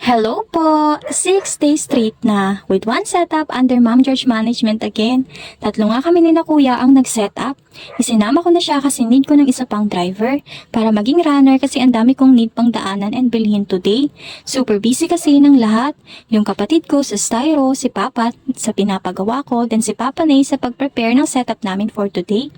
Hello po! 6 days straight na with one setup under Ma'am George Management again. Tatlo nga kami ni na kuya ang nag-setup. Isinama ko na siya kasi need ko ng isa pang driver para maging runner kasi ang dami kong need pang daanan and bilhin today. Super busy kasi ng lahat. Yung kapatid ko sa styro, si Papa sa pinapagawa ko, then si Papa Nay sa pag-prepare ng setup namin for today.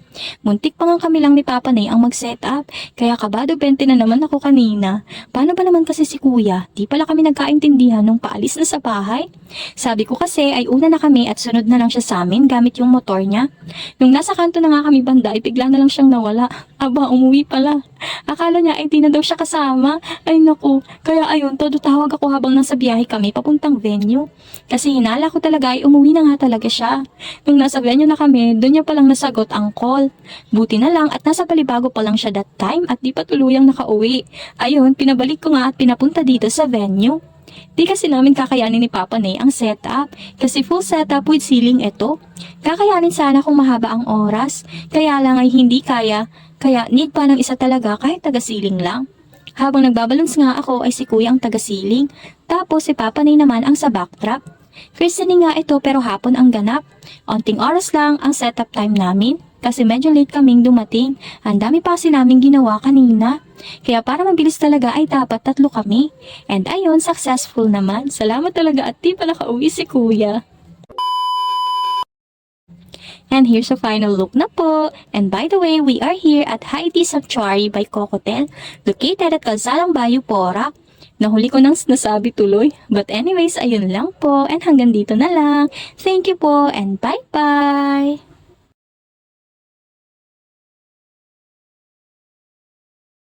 Muntik pa nga kami lang ni Papa Nay ang mag-setup, kaya kabado 20 na naman ako kanina. Paano ba naman kasi si kuya? Di pala kami nagkaintindihan nung paalis na sa bahay. Sabi ko kasi ay una na kami at sunod na lang siya sa amin gamit yung motor niya. Nung nasa kanto na nga kami banda ay bigla na lang siyang nawala. Aba, umuwi pala. Akala niya ay di na daw siya kasama. Ay naku, kaya ayun, todo tawag ako habang nasa biyahe kami papuntang venue. Kasi hinala ko talaga ay umuwi na nga talaga siya. Nung nasa venue na kami, doon niya palang nasagot ang call. Buti na lang at nasa Balibago pa lang siya that time at di pa tuluyang nakauwi. Ayun, pinabalik ko nga at pinapunta dito sa venue. Di kasi namin kakayanin ni Papa Nay ang setup kasi full setup with ceiling ito. Kakayanin sana kung mahaba ang oras, kaya lang ay hindi kaya need pa ng isa talaga kahit taga-ceiling lang. Habang nagbabalance nga ako ay si Kuya ang taga-ceiling, tapos si Papa Nay naman ang sa backdrop. Christening nga ito pero hapon ang ganap. Onting oras lang ang setup time namin kasi medyo late kaming dumating. Ang dami pa kasi naming ginawa kanina. Kaya para mabilis talaga ay dapat 3 kami. And ayun, successful naman. Salamat talaga at di pa nakauwi si Kuya. And here's a final look na po. And by the way, we are here at High Tea Sanctuary by Cocotel, located at Calzadang Bayo, Porac. Nahuli ko nang nasabi tuloy. But anyways, ayun lang po. And hanggang dito na lang. Thank you po and bye-bye!